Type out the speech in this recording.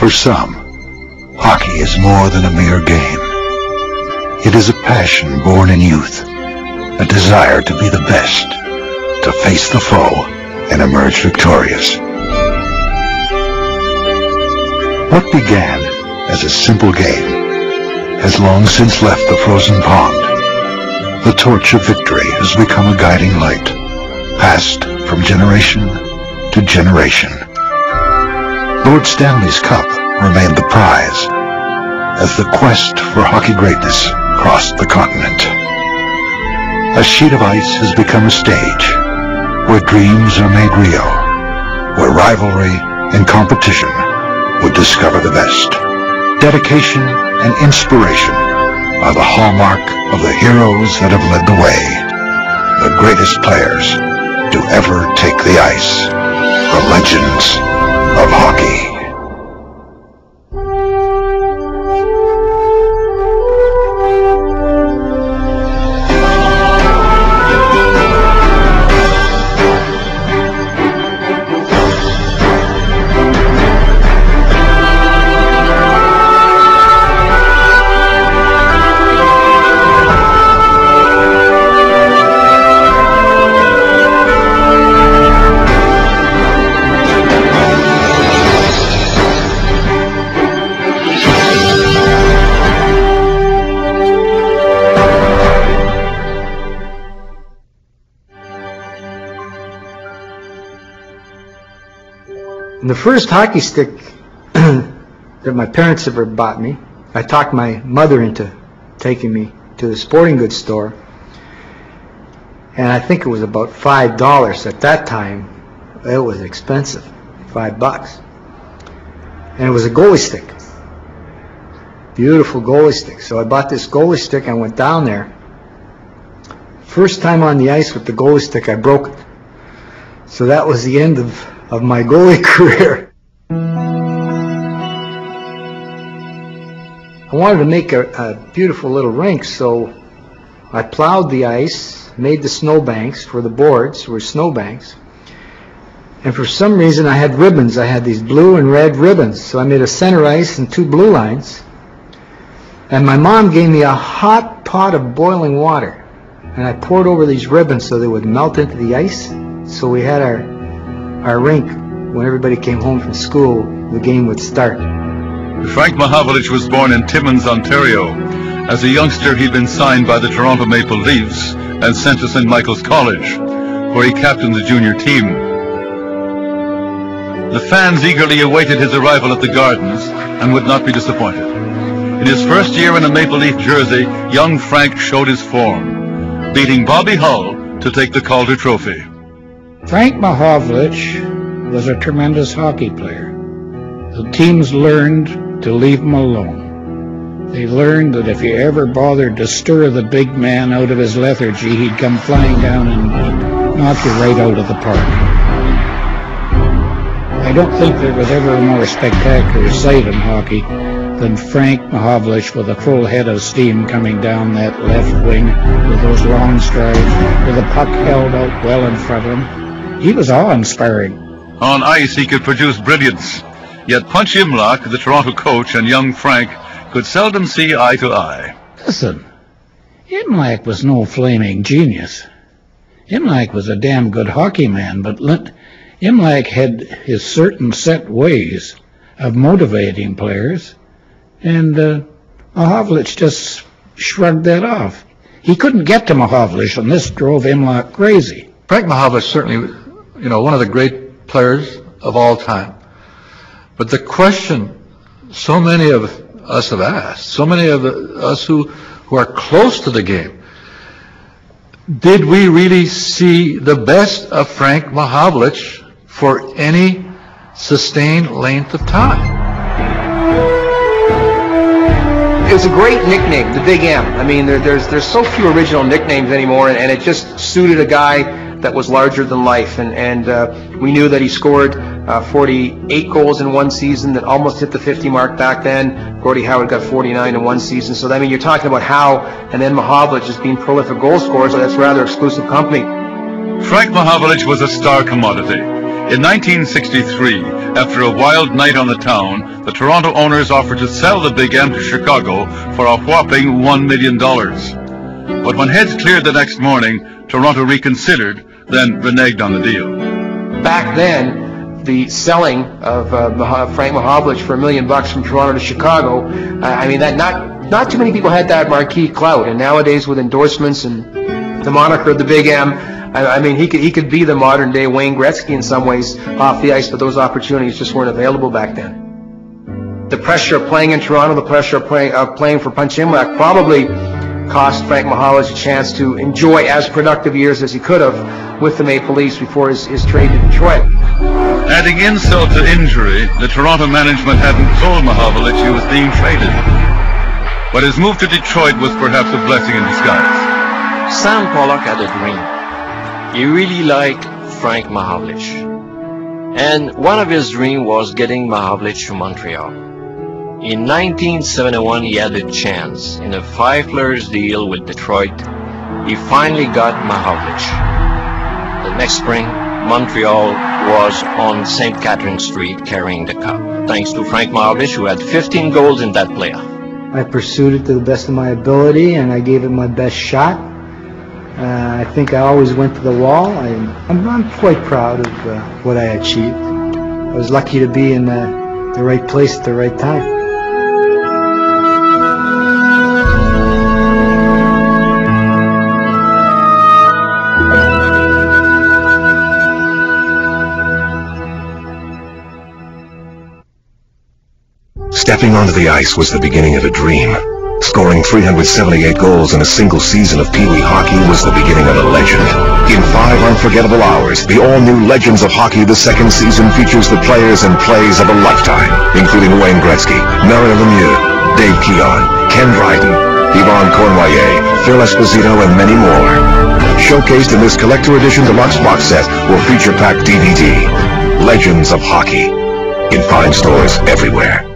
For some, hockey is more than a mere game. It is a passion born in youth, a desire to be the best, to face the foe and emerge victorious. What began as a simple game has long since left the frozen pond. The torch of victory has become a guiding light, passed from generation to generation. Lord Stanley's Cup remained the prize as the quest for hockey greatness crossed the continent. A sheet of ice has become a stage where dreams are made real, where rivalry and competition would discover the best. Dedication and inspiration are the hallmark of the heroes that have led the way, the greatest players to ever take the ice, the legends of hockey. The first hockey stick that my parents ever bought me, I talked my mother into taking me to the sporting goods store, and I think it was about $5 at that time. It was expensive, $5. And it was a goalie stick, beautiful goalie stick. So I bought this goalie stick. I went down there. First time on the ice with the goalie stick, I broke it. So that was the end of my goalie career. I wanted to make a beautiful little rink, so I plowed the ice, made the snowbanks for the boards, were snowbanks, and for some reason I had ribbons. I had these blue and red ribbons, so I made a center ice and 2 blue lines, and my mom gave me a hot pot of boiling water, and I poured over these ribbons so they would melt into the ice. So we had our rink. When everybody came home from school, the game would start. Fränk Machowicz was born in Timmins, Ontario. As a youngster, he'd been signed by the Toronto Maple Leafs and sent to St. Michael's College, where he captained the junior team. The fans eagerly awaited his arrival at the Gardens and would not be disappointed. In his first year in a Maple Leaf jersey, young Frank showed his form, beating Bobby Hull to take the Calder Trophy. Fränk Machowicz was a tremendous hockey player. The teams learned to leave him alone. They learned that if you ever bothered to stir the big man out of his lethargy, he'd come flying down and knock you right out of the park. I don't think there was ever a more spectacular sight in hockey than Fränk Machowicz with a full head of steam coming down that left wing with those long strides, with the puck held out well in front of him. He was awe-inspiring. On ice, he could produce brilliance. Yet Punch Imlach, the Toronto coach, and young Frank could seldom see eye to eye. Listen, Imlach was no flaming genius. Imlach was a damn good hockey man, but Imlach had his certain set ways of motivating players, and Machowicz just shrugged that off. He couldn't get to Machowicz, and this drove Imlach crazy. Fränk Machowicz certainly, one of the great players of all time. But the question so many of us have asked, so many of us who are close to the game, did we really see the best of Fränk Machowicz for any sustained length of time? It was a great nickname, the Big M. I mean, there's so few original nicknames anymore, and it just suited a guy that was larger than life. And we knew that he scored 48 goals in one season, that almost hit the 50 mark back then. Gordie Howard got 49 in one season. So, I mean, you're talking about Howe and then Machowicz just being prolific goal scorers, so that's rather exclusive company. Fränk Machowicz was a star commodity. In 1963, after a wild night on the town, the Toronto owners offered to sell the Big M to Chicago for a whopping $1 million. But when heads cleared the next morning, Toronto reconsidered, then reneged on the deal. Back then, the selling of Fränk Machowlич for $1 million from Toronto to Chicago, I mean, that not too many people had that marquee clout. And nowadays, with endorsements and the moniker of the Big M, I mean, he could be the modern day Wayne Gretzky in some ways off the ice, but those opportunities just weren't available back then. The pressure of playing in Toronto, the pressure of playing for Punch Imlach probably cost Fränk Machowlich a chance to enjoy as productive years as he could have with the Maple Leafs before his trade to Detroit. Adding insult to injury, the Toronto management hadn't told Machowlich he was being traded. But his move to Detroit was perhaps a blessing in disguise. Sam Pollock had a dream. He really liked Fränk Machowlich. And one of his dreams was getting Machowlich to Montreal. In 1971, he had a chance. In a 5-year deal with Detroit, he finally got Machowlich. The next spring, Montreal was on St. Catherine Street carrying the cup, thanks to Fränk Machowlich, who had 15 goals in that playoff. I pursued it to the best of my ability, and I gave it my best shot. I think I always went to the wall. I'm quite proud of what I achieved. I was lucky to be in the right place at the right time. Stepping onto the ice was the beginning of a dream. Scoring 378 goals in a single season of Pee Wee hockey was the beginning of a legend. In 5 unforgettable hours, the all-new Legends of Hockey the second season features the players and plays of a lifetime, including Wayne Gretzky, Mario Lemieux, Dave Keon, Ken Dryden, Yvonne Cournoyer, Phil Esposito, and many more. Showcased in this collector edition deluxe box set or feature pack DVD, Legends of Hockey, in fine stores everywhere.